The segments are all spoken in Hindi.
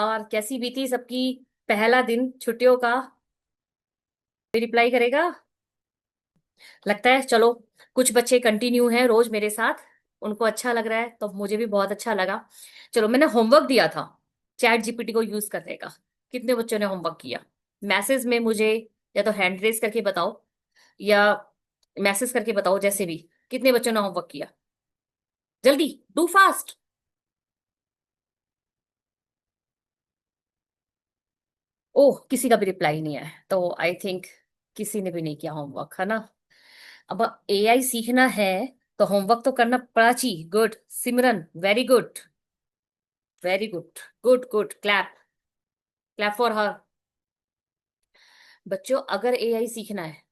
और कैसी बीती सबकी पहला दिन छुट्टियों का? रिप्लाई करेगा? लगता है। चलो, कुछ बच्चे कंटिन्यू हैं रोज मेरे साथ, उनको अच्छा लग रहा है तो मुझे भी बहुत अच्छा लगा। चलो, मैंने होमवर्क दिया था चैट जीपीटी को यूज करने का। कितने बच्चों ने होमवर्क किया? मैसेज में मुझे या तो हैंड रेस करके बताओ, या मैसेज करके बताओ, जैसे भी। कितने बच्चों ने होमवर्क किया? जल्दी, डू फास्ट। ओह, किसी का भी रिप्लाई नहीं है तो आई थिंक किसी ने भी नहीं किया होमवर्क, है ना? अब एआई सीखना है तो होमवर्क तो करना पड़ा। ची good Simran, very good, very good, good good, clap, clap for her. बच्चों, अगर एआई सीखना है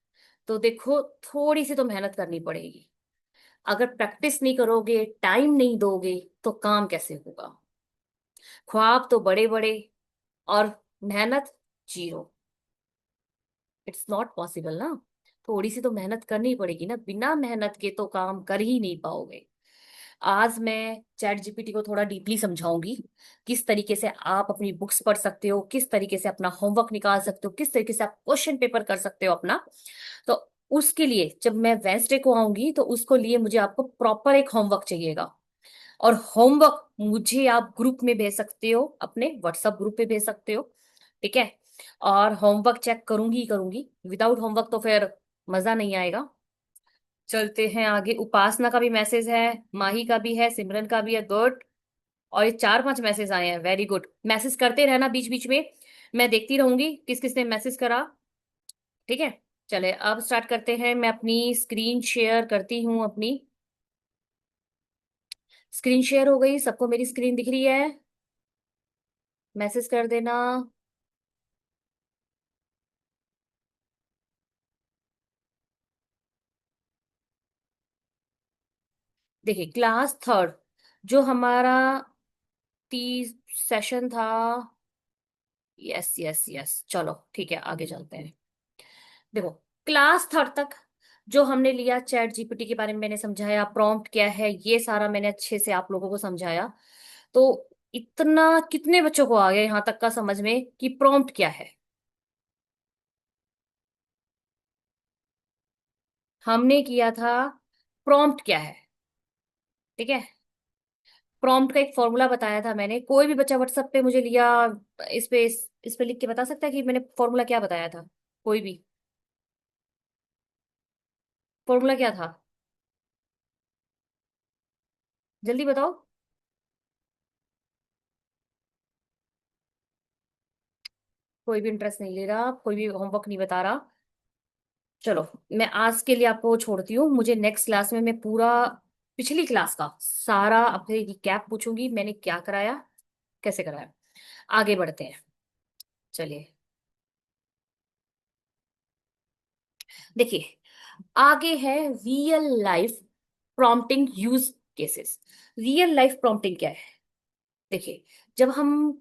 तो देखो, थोड़ी सी तो मेहनत करनी पड़ेगी। अगर प्रैक्टिस नहीं करोगे, टाइम नहीं दोगे, तो काम कैसे होगा? ख्वाब तो बड़े बड़े और मेहनत जीरो। इट्स नॉट पॉसिबल ना। थोड़ी सी तो मेहनत करनी पड़ेगी ना, बिना मेहनत के तो काम कर ही नहीं पाओगे। आज मैं चैट जीपीटी को थोड़ा डीपली समझाऊंगी, किस तरीके से आप अपनी बुक्स पढ़ सकते हो, किस तरीके से अपना होमवर्क निकाल सकते हो, किस तरीके से आप क्वेश्चन पेपर कर सकते हो अपना। तो उसके लिए जब मैं वेंसडे को आऊंगी तो उसको लिए मुझे आपको प्रॉपर एक होमवर्क चाहिएगा। और होमवर्क मुझे आप ग्रुप में भेज सकते हो, अपने व्हाट्सएप ग्रुप पे भेज सकते हो। ठीक है? और होमवर्क चेक करूंगी ही करूंगी, विदाउट होमवर्क तो फिर मजा नहीं आएगा। चलते हैं आगे। उपासना का भी मैसेज है, माही का भी है, सिमरन का भी है, गुड। और ये 4-5 मैसेज आए हैं, वेरी गुड। मैसेज करते रहना बीच बीच में, मैं देखती रहूंगी किस किस ने मैसेज करा। ठीक है? चले, अब स्टार्ट करते हैं। मैं अपनी स्क्रीन शेयर करती हूँ अपनी। स्क्रीन शेयर हो गई, सबको मेरी स्क्रीन दिख रही है? मैसेज कर देना। देखिए, क्लास थर्ड जो हमारा तीस सेशन था। यस यस यस, चलो ठीक है, आगे चलते हैं। देखो, क्लास थर्ड तक जो हमने लिया, चैट जीपीटी के बारे में मैंने समझाया, प्रॉम्प्ट क्या है, ये सारा मैंने अच्छे से आप लोगों को समझाया। तो इतना कितने बच्चों को आ गया यहाँ तक का समझ में कि प्रॉम्प्ट क्या है? हमने किया था प्रॉम्प्ट क्या है। ठीक है? प्रॉम्प्ट का एक फॉर्मूला बताया था मैंने। कोई भी बच्चा व्हाट्सएप पे मुझे लिया, इस पे लिख के बता सकता है कि मैंने फॉर्मूला क्या बताया था? कोई भी फॉर्मूला क्या था? जल्दी बताओ। कोई भी इंटरेस्ट नहीं ले रहा, कोई भी होमवर्क नहीं बता रहा। चलो, मैं आज के लिए आपको छोड़ती हूँ। मुझे नेक्स्ट क्लास में मैं पूरा पिछली क्लास का सारा अपने रिकैप पूछूंगी, मैंने क्या कराया, कैसे कराया। आगे बढ़ते हैं। चलिए, देखिए, आगे है real life prompting use cases. Real life prompting क्या है? देखिए, जब हम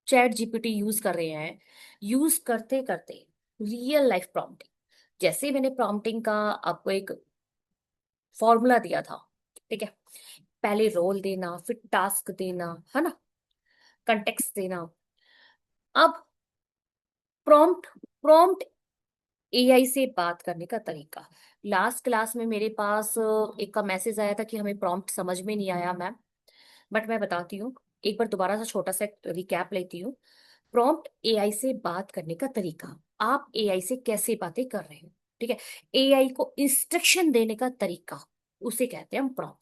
चैट जीपीटी यूज कर रहे हैं, यूज करते करते रियल लाइफ प्रॉम्प्टिंग, जैसे मैंने प्रॉम्प्टिंग का आपको एक फॉर्मूला दिया था। ठीक है? पहले रोल देना, फिर टास्क देना, है ना, कंटेक्स्ट देना। अब प्रॉम्प्ट, प्रॉम्प्ट एआई से बात करने का तरीका। लास्ट क्लास में मेरे पास एक का मैसेज आया था कि हमें प्रॉम्प्ट समझ में नहीं आया मैम। बट मैं बताती हूँ, एक बार दोबारा से छोटा सा रिकैप लेती हूँ। प्रॉम्प्ट एआई से बात करने का तरीका, आप एआई से कैसे बातें कर रहे हो। ठीक है? एआई को इंस्ट्रक्शन देने का तरीका, उसे कहते हैं हम प्रॉम्प्ट।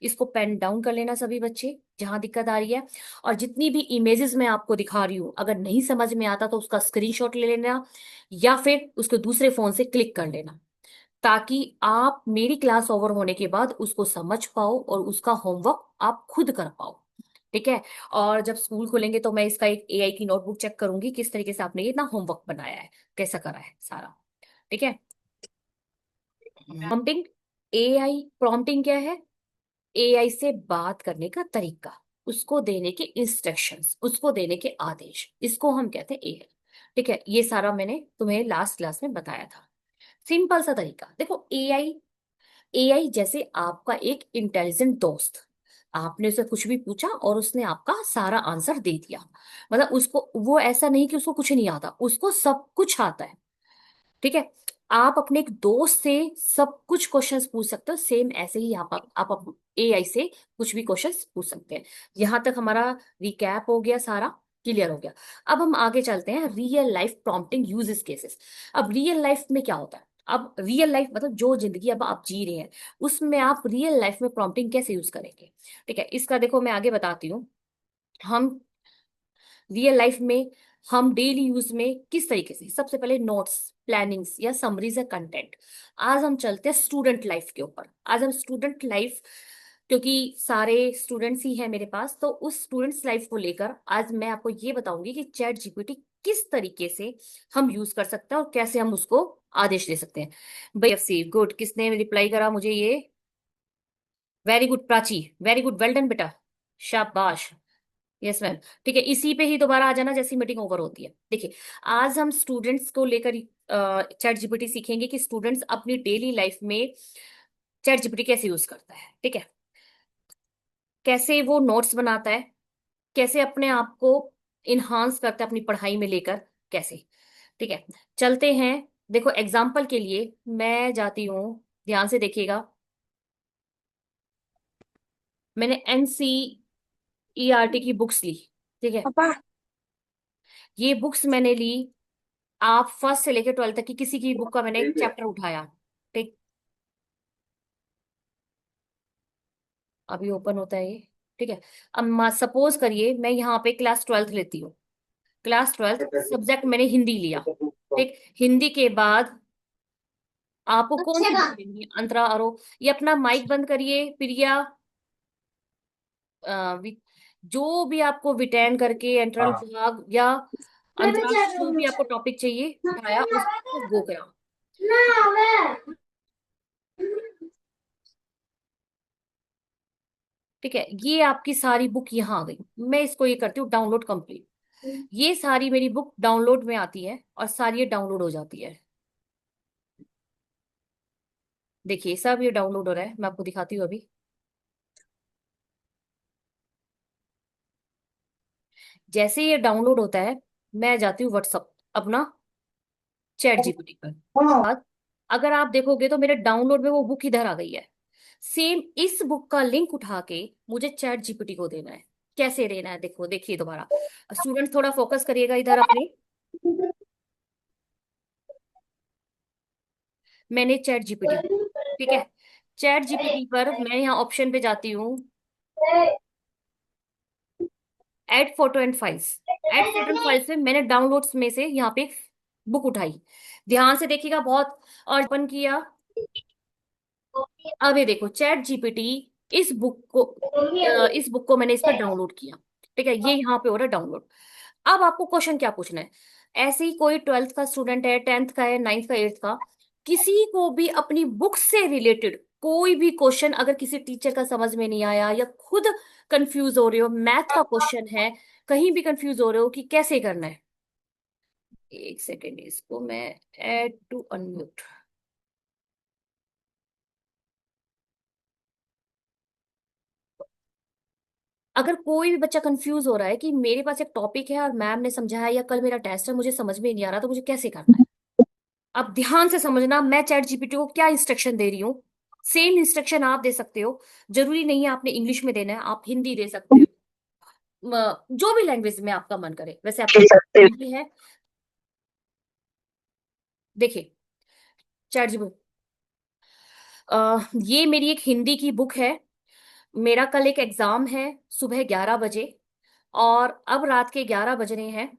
इसको पेन डाउन कर लेना सभी बच्चे, जहां दिक्कत आ रही है। और जितनी भी इमेजेस मैं आपको दिखा रही हूं, अगर नहीं समझ में आता तो उसका स्क्रीनशॉट ले लेना, या फिर उसको दूसरे फोन से क्लिक कर लेना, ताकि आप मेरी क्लास ओवर होने के बाद उसको समझ पाओ और उसका होमवर्क आप खुद कर पाओ। ठीक है? और जब स्कूल खुलेंगे तो मैं इसका एक एआई की नोटबुक चेक करूंगी, किस तरीके से आपने ये इतना होमवर्क बनाया है, कैसा करा है सारा। ठीक है? प्रॉम्प्टिंग, एआई प्रॉम्प्टिंग क्या है? एआई से बात करने का तरीका, उसको देने के इंस्ट्रक्शंस, उसको देने के आदेश, इसको हम कहते हैं एआई। ठीक है? ये सारा मैंने तुम्हें लास्ट क्लास में बताया था। सिंपल सा तरीका देखो। एआई, एआई जैसे आपका एक इंटेलिजेंट दोस्त, आपने उसे कुछ भी पूछा और उसने आपका सारा आंसर दे दिया। मतलब उसको, वो ऐसा नहीं कि उसको कुछ नहीं आता, उसको सब कुछ आता है। ठीक है। आप अपने एक दोस्त से सब कुछ क्वेश्चंस पूछ सकते हो, सेम ऐसे ही आप एआई से कुछ भी क्वेश्चंस पूछ सकते हैं। यहां तक हमारा रिकैप हो गया, सारा क्लियर हो गया। अब हम आगे चलते हैं, real life prompting uses cases. अब रियल लाइफ में क्या होता है? अब रियल लाइफ मतलब जो जिंदगी अब आप जी रहे हैं, उसमें आप रियल लाइफ में प्रॉम्प्टिंग कैसे यूज करेंगे? ठीक है, इसका देखो मैं आगे बताती हूँ। हम रियल लाइफ में हम डेली यूज में किस तरीके से, सबसे पहले नोट्स, प्लानिंग्स या समरीज या कंटेंट। आज हम चलते हैं स्टूडेंट लाइफ के ऊपर। आज हम स्टूडेंट लाइफ, क्योंकि सारे स्टूडेंट्स ही हैं मेरे पास, तो उस स्टूडेंट्स लाइफ को लेकर आज मैं आपको ये बताऊंगी कि चैट जीपीटी किस तरीके से हम यूज कर सकते हैं और कैसे हम उसको आदेश दे सकते हैं। भाई एफसी गुड, किसने रिप्लाई करा मुझे ये? Very good Prachi, very good, well done बेटा, शाबाश। Yes ma'am. ठीक है, इसी पे ही दोबारा आ जाना जैसी मीटिंग ओवर होती है। देखिए, आज हम स्टूडेंट्स को लेकर चैट जीपीटी सीखेंगे कि स्टूडेंट्स अपनी डेली लाइफ में चैट जीपीटी कैसे यूज करता है। ठीक है, कैसे वो नोट्स बनाता है, कैसे अपने आप को इन्हांस करता है अपनी पढ़ाई में लेकर, कैसे। ठीक है, चलते हैं। देखो एग्जाम्पल के लिए मैं जाती हूँ, ध्यान से देखिएगा। मैंने एनसीईआरटी की बुक्स ली। ठीक है, पापा। ये बुक्स मैंने ली। आप फर्स्ट से लेकर ट्वेल्थ तक की किसी की बुक का मैंने एक ठीक है। चैप्टर उठाया। ठीक, अभी ओपन होता है ये। ठीक है, अब सपोज करिए मैं यहाँ पे क्लास ट्वेल्थ लेती हूँ। क्लास ट्वेल्थ सब्जेक्ट मैंने हिंदी लिया। ठीक, हिंदी के बाद आपको कौन सी बुक लेनी है? अंतरा आरोह। ये अपना माइक बंद करिए प्रिया। जो भी आपको विटैन करके एंट्रल हाँ। विभाग या अंतराक्ष, जो भी आपको टॉपिक चाहिए उठाया, उसको गो करा। ठीक है, ये आपकी सारी बुक यहाँ आ गई। मैं इसको ये करती हूँ डाउनलोड कंप्लीट। ये सारी मेरी बुक डाउनलोड में आती है और सारी ये डाउनलोड हो जाती है। देखिए सब ये डाउनलोड हो रहा है, मैं आपको दिखाती हूँ अभी। जैसे ये डाउनलोड होता है, मैं जाती हूँ व्हाट्सअप अपना, चैट जीपीटी पर। बाद अगर आप देखोगे तो मेरे डाउनलोड में वो बुक इधर आ गई है। सेम इस बुक का लिंक उठा के मुझे चैट जीपीटी को देना है। कैसे देना है देखो, देखिए दोबारा। स्टूडेंट थोड़ा फोकस करिएगा इधर अपने। मैंने चैट जीपीटी, ठीक है, चैट जीपीटी पर मैं यहाँ ऑप्शन पे जाती हूँ, add photo and files. Add photo and files में मैंने डाउनलोड्स में से यहाँ पे बुक उठाई। ध्यान से देखिएगा बहुत, और ओपन किया। अब ये देखो चैट जीपीटी, इस बुक को इस बुक को मैंने इस पर डाउनलोड किया। ठीक है, ये यहाँ पे हो रहा है डाउनलोड। अब आपको क्वेश्चन क्या पूछना है? ऐसे ही कोई ट्वेल्थ का स्टूडेंट है, टेंथ का है, नाइन्थ का, एट्थ का, किसी को भी अपनी बुक से रिलेटेड कोई भी क्वेश्चन अगर किसी टीचर का समझ में नहीं आया या खुद कंफ्यूज हो रहे हो, मैथ का क्वेश्चन है, कहीं भी कंफ्यूज हो रहे हो कि कैसे करना है, एक सेकेंड, इसको मैं ऐड टू अनम्यूट। अगर कोई भी बच्चा कंफ्यूज हो रहा है कि मेरे पास एक टॉपिक है और मैम ने समझाया या कल मेरा टेस्ट है, मुझे समझ में नहीं आ रहा, तो मुझे कैसे करना है? अब ध्यान से समझना, मैं चैट जीपीटी को क्या इंस्ट्रक्शन दे रही हूँ। सेम इंस्ट्रक्शन आप दे सकते हो। जरूरी नहीं है आपने इंग्लिश में देना है, आप हिंदी दे सकते हो। जो भी लैंग्वेज में आपका मन करे, वैसे आपका हिंदी है। देखिए चैट जीपीटी, ये मेरी एक हिंदी की बुक है। मेरा कल एक एग्जाम है सुबह 11 बजे, और अब रात के 11 बज रहे हैं,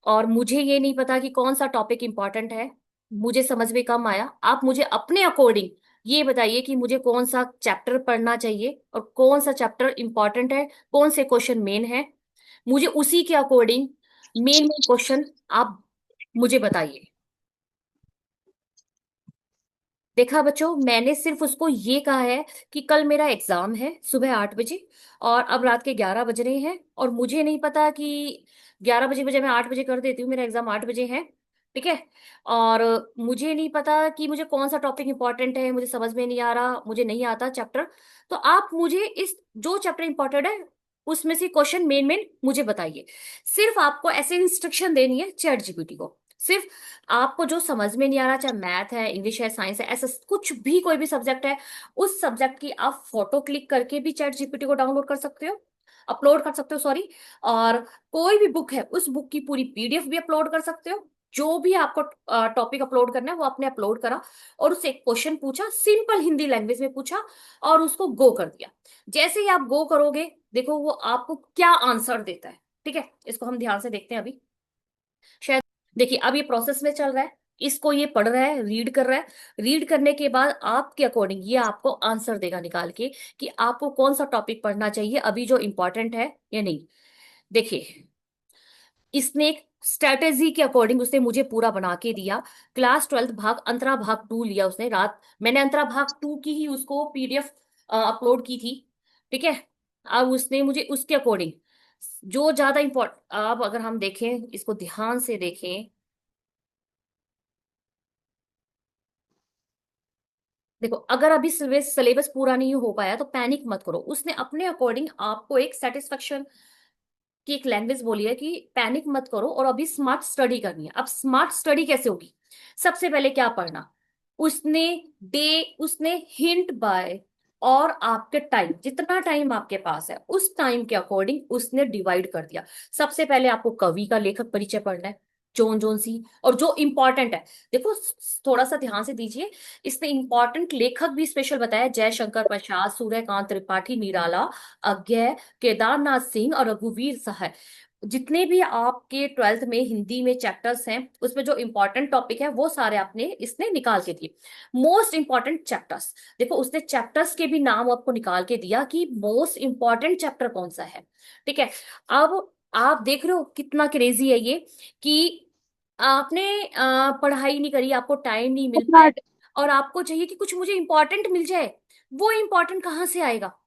और मुझे ये नहीं पता कि कौन सा टॉपिक इंपॉर्टेंट है। मुझे समझ में कम आया, आप मुझे अपने अकॉर्डिंग ये बताइए कि मुझे कौन सा चैप्टर पढ़ना चाहिए और कौन सा चैप्टर इंपॉर्टेंट है, कौन से क्वेश्चन मेन है। मुझे उसी के अकॉर्डिंग मेन मेन क्वेश्चन आप मुझे बताइए। देखा बच्चों, मैंने सिर्फ उसको ये कहा है कि कल मेरा एग्जाम है सुबह 8 बजे, और अब रात के 11 बज रहे हैं, और मुझे नहीं पता कि 11 बजे बजे मैं 8 बजे कर देती हूँ, मेरा एग्जाम 8 बजे है। ठीक है। और मुझे नहीं पता कि मुझे कौन सा टॉपिक इंपॉर्टेंट है, मुझे समझ में नहीं आ रहा, मुझे नहीं आता चैप्टर, तो आप मुझे इस जो चैप्टर इंपॉर्टेंट है उसमें से क्वेश्चन मेन मेन मुझे बताइए। सिर्फ आपको ऐसे इंस्ट्रक्शन देनी है चैट जीपीटी को। सिर्फ आपको जो समझ में नहीं आ रहा, चाहे मैथ है, इंग्लिश है, साइंस है, ऐसा कुछ भी कोई भी सब्जेक्ट है, उस सब्जेक्ट की आप फोटो क्लिक करके भी चैट जीपीटी को डाउनलोड कर सकते हो, अपलोड कर सकते हो, सॉरी। और कोई भी बुक है उस बुक की पूरी पीडीएफ भी अपलोड कर सकते हो। जो भी आपको टॉपिक अपलोड करना है वो आपने अपलोड करा, और उससे एक क्वेश्चन पूछा, सिंपल हिंदी लैंग्वेज में पूछा, और उसको गो कर दिया। जैसे ही आप गो करोगे, देखो वो आपको क्या आंसर देता है। ठीक है, इसको हम ध्यान से देखते हैं अभी। शायद देखिए, अब ये प्रोसेस में चल रहा है, इसको ये पढ़ रहा है, रीड कर रहा है। रीड करने के बाद आपके अकॉर्डिंग ये आपको आंसर देगा निकाल के कि आपको कौन सा टॉपिक पढ़ना चाहिए अभी, जो इंपॉर्टेंट है या नहीं। देखिए, इसने एक स्ट्रेटेजी के अकॉर्डिंग उसने मुझे पूरा बना के दिया। क्लास 12th भाग अंतरा भाग 2 लिया उसने रात, मैंने अंतरा भाग 2 की ही उसको पीडीएफ अपलोड की थी। ठीक है। अब उसने मुझे उसके अकॉर्डिंग जो ज्यादा इम्पोर्ट, अब अगर हम देखें, इसको ध्यान से देखें, देखो अगर अभी सिलेबस सिलेबस पूरा नहीं हो पाया तो पैनिक मत करो, उसने अपने अकॉर्डिंग आपको एक सेटिस्फेक्शन की एक लैंग्वेज बोली है कि पैनिक मत करो और अभी स्मार्ट स्टडी करनी है। अब स्मार्ट स्टडी कैसे होगी? सबसे पहले क्या पढ़ना, उसने उसने हिंट बाय और आपके टाइम, जितना टाइम आपके पास है उस टाइम के अकॉर्डिंग उसने डिवाइड कर दिया। सबसे पहले आपको कवि का लेखक परिचय पढ़ना है, जोन जोन सी, और जो इंपॉर्टेंट है, देखो थोड़ा सा ध्यान से दीजिए, इसने इंपॉर्टेंट लेखक भी स्पेशल बताया, जयशंकर प्रसाद, सूर्यकांत त्रिपाठी निराला, अज्ञे, केदारनाथ सिंह और रघुवीर सहाय। जितने भी आपके 12th में हिंदी में चैप्टर्स हैं उसमें जो इंपॉर्टेंट टॉपिक है वो सारे आपने इसने निकाल के दिए, मोस्ट इंपॉर्टेंट चैप्टर्स। देखो उसने चैप्टर्स के भी नाम आपको निकाल के दिया कि मोस्ट इंपॉर्टेंट चैप्टर कौन सा है। ठीक है। अब आप देख रहे हो कितना क्रेजी है ये, कि आपने पढ़ाई नहीं करी, आपको टाइम नहीं मिल पाया, और आपको चाहिए कि कुछ मुझे इंपॉर्टेंट मिल जाए। वो इंपॉर्टेंट कहाँ से आएगा?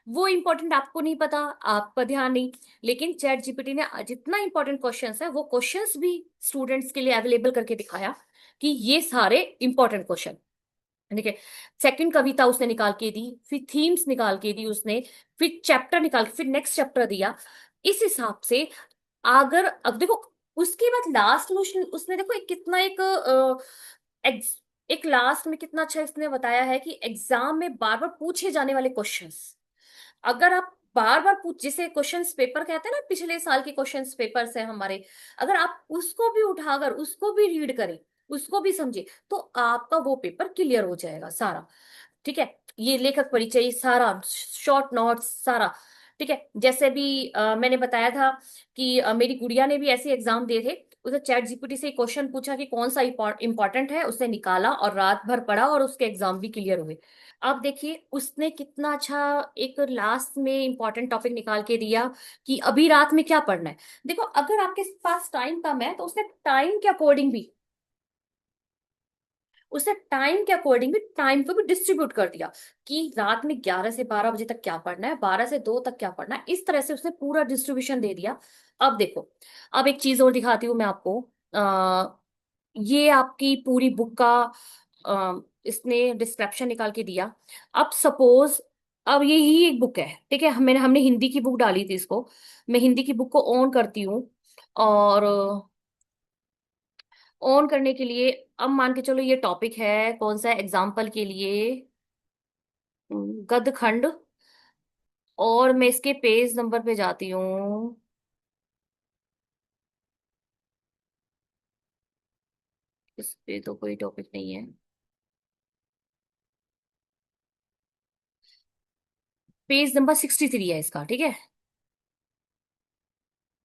वो इंपॉर्टेंट आपको नहीं पता, आपका ध्यान नहीं, लेकिन चैट जीपीटी ने जितना इंपॉर्टेंट क्वेश्चंस है वो क्वेश्चंस भी स्टूडेंट्स के लिए अवेलेबल करके दिखाया कि ये सारे इंपॉर्टेंट क्वेश्चन। देखिए, सेकंड कविता उसने निकाल के दी, फिर थीम्स निकाल के दी उसने, फिर चैप्टर निकाल के, फिर नेक्स्ट चैप्टर दिया। इस हिसाब से अगर अब देखो, उसके बाद लास्ट में उसने देखो एक कितना एक लास्ट में कितना अच्छा इसने बताया है कि एग्जाम में बार बार पूछे जाने वाले क्वेश्चंस, अगर आप बार बार पूछ, जिसे क्वेश्चंस पेपर कहते हैं ना, पिछले साल के क्वेश्चंस पेपर्स है हमारे, अगर आप उसको भी उठाकर उसको भी रीड करें, उसको भी समझे, तो आपका वो पेपर क्लियर हो जाएगा सारा। ठीक है। ये लेखक परिचय सारा, शॉर्ट नोट्स सारा। ठीक है। जैसे भी मैंने बताया था कि मेरी गुड़िया ने भी ऐसे एग्जाम दिए थे, उसे चैट जीपीटी से क्वेश्चन पूछा कि कौन सा इंपॉर्टेंट है, उसने निकाला और रात भर पढ़ा और उसके एग्जाम भी क्लियर हुए। अब देखिए उसने कितना अच्छा एक लास्ट में इंपॉर्टेंट टॉपिक निकाल के दिया कि अभी रात में क्या पढ़ना है। देखो अगर आपके पास टाइम कम है तो उसने टाइम के अकॉर्डिंग भी टाइम को भी डिस्ट्रीब्यूट कर दिया कि रात में 11 से 12 बजे तक क्या पढ़ना है, 12 से 2 तक क्या पढ़ना है, इस तरह से उसने पूरा डिस्ट्रीब्यूशन दे दिया। अब देखो, अब एक चीज और दिखाती हूँ मैं आपको। ये आपकी पूरी बुक का इसने डिस्क्रिप्शन निकाल के दिया। अब सपोज, अब ये ही एक बुक है, ठीक है, हमने हिंदी की बुक डाली थी इसको, मैं हिंदी की बुक को ऑन करती हूँ, और ऑन करने के लिए अब मान के चलो ये टॉपिक है कौन सा, एग्जाम्पल के लिए गद्य खंड, और मैं इसके पेज नंबर पे जाती हूँ। इस पे तो कोई टॉपिक नहीं है, पेज नंबर 63 है इसका, ठीक है,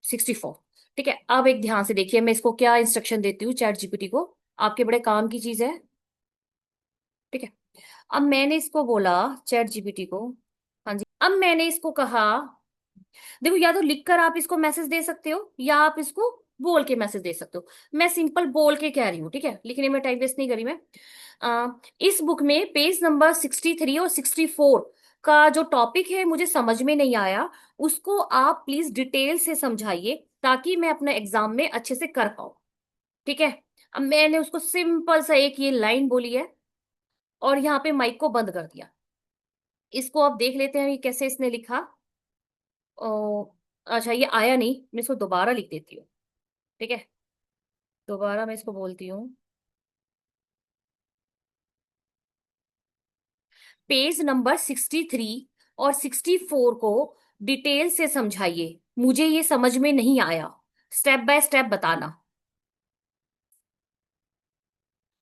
64। ठीक है। अब एक ध्यान से देखिए, मैं इसको क्या इंस्ट्रक्शन देती हूँ चैट जीपीटी को, आपके बड़े काम की चीज है। ठीक है। अब मैंने इसको बोला, चैट जीपीटी को, हाँ जी, अब मैंने इसको कहा, देखो या तो लिखकर आप इसको मैसेज दे सकते हो या आप इसको बोल के मैसेज दे सकते हो। मैं सिंपल बोल के कह रही हूँ, ठीक है, लिखने में टाइम वेस्ट नहीं करी मैं। इस बुक में पेज नंबर 63 और 64 का जो टॉपिक है मुझे समझ में नहीं आया, उसको आप प्लीज डिटेल से समझाइए ताकि मैं अपने एग्जाम में अच्छे से कर पाऊँ। ठीक है। अब मैंने उसको सिंपल सा एक ये लाइन बोली है और यहाँ पे माइक को बंद कर दिया। इसको अब देख लेते हैं ये कैसे इसने लिखा। ओ, अच्छा ये आया नहीं, मैं इसको दोबारा लिख देती हूँ। ठीक है, दोबारा मैं इसको बोलती हूँ। पेज नंबर 63 और 64 को डिटेल से समझाइए, मुझे ये समझ में नहीं आया, स्टेप बाय स्टेप बताना।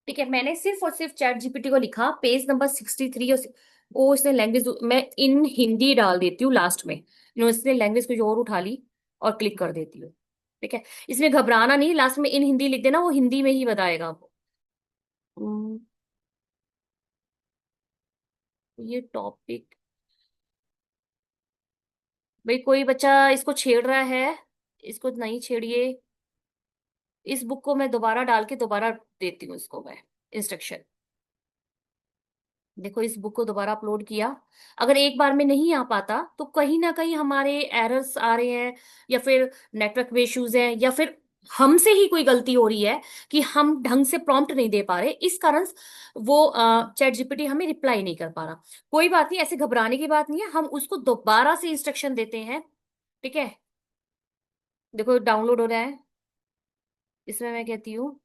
ठीक है, मैंने सिर्फ और सिर्फ चैट जीपीटी को लिखा पेज नंबर 63 और ओ इसने लैंग्वेज, मैं इन हिंदी डाल देती हूँ लास्ट में, इसने लैंग्वेज कुछ और उठा ली और क्लिक कर देती हूँ। ठीक है, इसमें घबराना नहीं, लास्ट में इन हिंदी लिख देना, वो हिंदी में ही बताएगा आपको। हम्म, ये टॉपिक, भाई कोई बच्चा इसको छेड़ रहा है, इसको नहीं छेड़िए। इस बुक को मैं दोबारा डाल के दोबारा देती हूँ इसको मैं इंस्ट्रक्शन। देखो इस बुक को दोबारा अपलोड किया, अगर एक बार में नहीं आ पाता तो कहीं ना कहीं हमारे एरर्स आ रहे हैं, या फिर नेटवर्क में इश्यूज हैं, या फिर हमसे ही कोई गलती हो रही है कि हम ढंग से प्रॉम्प्ट नहीं दे पा रहे, इस कारण वो चैट जीपीटी हमें रिप्लाई नहीं कर पा रहा। कोई बात नहीं, ऐसे घबराने की बात नहीं है, हम उसको दोबारा से इंस्ट्रक्शन देते हैं। ठीक है, देखो डाउनलोड हो रहा है, इसमें मैं कहती हूँ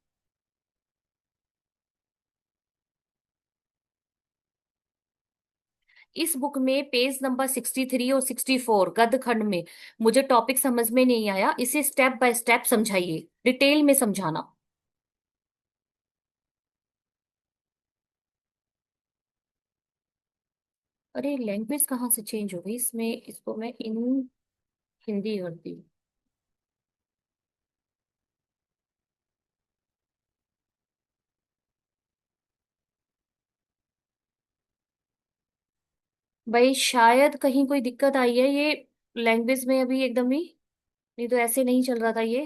इस बुक में पेज नंबर 63 और 64 गद्य खंड में मुझे टॉपिक समझ में नहीं आया, इसे स्टेप बाय स्टेप समझाइए, डिटेल में समझाना। अरे लैंग्वेज कहाँ से चेंज हो गई इसमें, इसको मैं इन हिंदी करती हूँ। भाई शायद कहीं कोई दिक्कत आई है ये लैंग्वेज में अभी एकदम ही, नहीं तो ऐसे नहीं चल रहा था ये।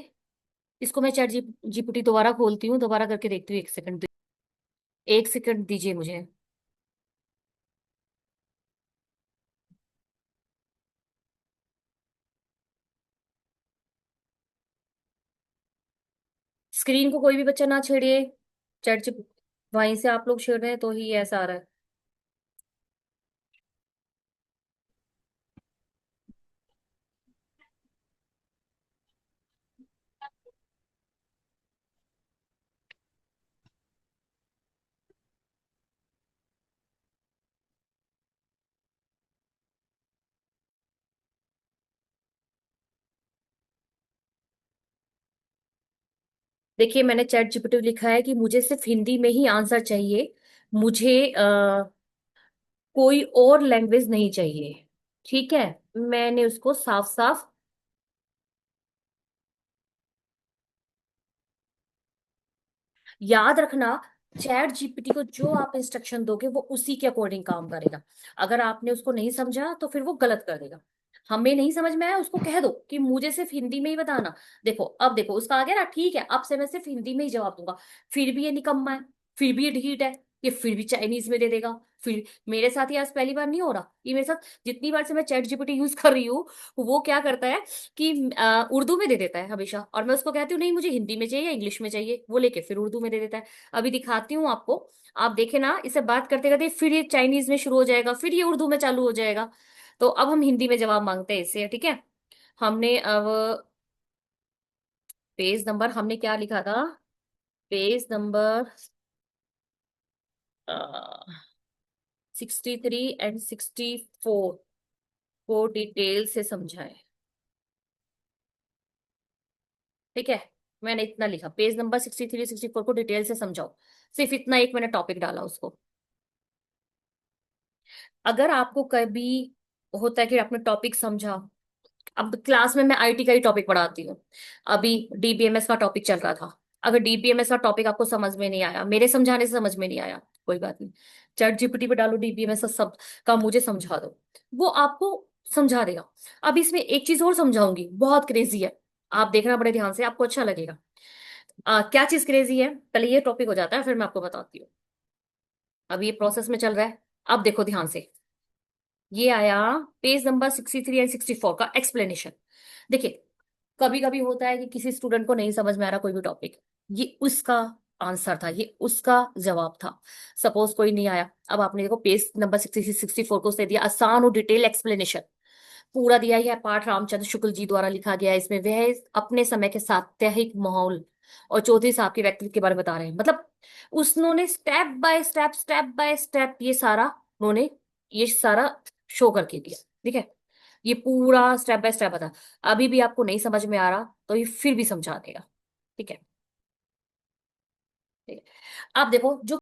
इसको मैं चैट जीपीटी दोबारा खोलती हूँ, दोबारा करके देखती हूँ, एक सेकंड, एक सेकंड दीजिए मुझे। स्क्रीन को कोई भी बच्चा ना छेड़िए, चैट जी, वहीं से आप लोग छेड़ रहे हैं तो ही ऐसा आ रहा है। देखिए मैंने चैट जीपीटी लिखा है कि मुझे सिर्फ हिंदी में ही आंसर चाहिए, मुझे कोई और लैंग्वेज नहीं चाहिए। ठीक है, मैंने उसको साफ साफ, याद रखना चैट जीपीटी को जो आप इंस्ट्रक्शन दोगे वो उसी के अकॉर्डिंग काम करेगा। अगर आपने उसको नहीं समझा तो फिर वो गलत कर देगा। हमें नहीं समझ में आया, उसको कह दो कि मुझे सिर्फ हिंदी में ही बताना। देखो अब देखो उसका आ गया ना, ठीक है अब से मैं सिर्फ हिंदी में ही जवाब दूंगा। फिर भी ये निकम्मा है, फिर भी ये ढीठ है, ये फिर भी चाइनीज में दे देगा। फिर मेरे साथ ये आज पहली बार नहीं हो रहा, ये मेरे साथ जितनी बार से मैं चैट जीपीटी यूज कर रही हूँ, वो क्या करता है कि उर्दू में दे देता है हमेशा, और मैं उसको कहती हूँ नहीं मुझे हिंदी में चाहिए या इंग्लिश में चाहिए, वो लेके फिर उर्दू में दे देता है। अभी दिखाती हूँ आपको, आप देखे ना, इसे बात करते करते फिर ये चाइनीज में शुरू हो जाएगा, फिर ये उर्दू में चालू हो जाएगा। तो अब हम हिंदी में जवाब मांगते हैं इससे। ठीक है, हमने अब पेज नंबर हमने क्या लिखा था, पेज नंबर 63 एंड 64 को डिटेल से समझाएं। ठीक है, मैंने इतना लिखा, पेज नंबर 63 64 को डिटेल से समझाओ, सिर्फ इतना एक मैंने टॉपिक डाला उसको। अगर आपको कभी होता है कि आपने टॉपिक समझा, अब क्लास में मैं आईटी का ही टॉपिक पढ़ाती हूँ, अभी डीबीएमएस का टॉपिक चल रहा था, अगर डीबीएमएस का टॉपिक आपको समझ में नहीं आया, मेरे समझाने से समझ में नहीं आया, कोई बात नहीं, चैट जीपीटी पे डालो डीबीएमएस का शब्द का मुझे समझा दो, वो आपको समझा देगा। अब इसमें एक चीज और समझाऊंगी, बहुत क्रेजी है, आप देखना बड़े ध्यान से, आपको अच्छा लगेगा। क्या चीज क्रेजी है, पहले ये टॉपिक हो जाता है फिर मैं आपको बताती हूँ। अब ये प्रोसेस में चल रहा है, अब देखो ध्यान से, ये आया पेज नंबर 63 एंड 64 का एक्सप्लेनेशन। देखिए कभी कभी होता है कि किसी स्टूडेंट को नहीं समझ में आ रहा कोई भी टॉपिक, ये उसका आंसर था, ये उसका जवाब था। सपोज कोई नहीं आया, अब आपने देखो पेज नंबर 64 को उसने दिया आसान और डिटेल एक्सप्लेनेशन, पूरा दिया है। पाठ रामचंद्र शुक्ल जी द्वारा लिखा गया है। इसमें वह अपने समय के साप्ताहिक माहौल और चौधरी साहब के व्यक्तित्व के बारे में बता रहे हैं। मतलब उसने स्टेप बाय स्टेप ये सारा उन्होंने ये सारा शो करके दिया। ठीक है, ये पूरा स्टेप बाय स्टेप बता। अभी भी आपको नहीं समझ में आ रहा तो ये फिर भी समझा देगा। ठीक है, ठीक है। आप देखो जो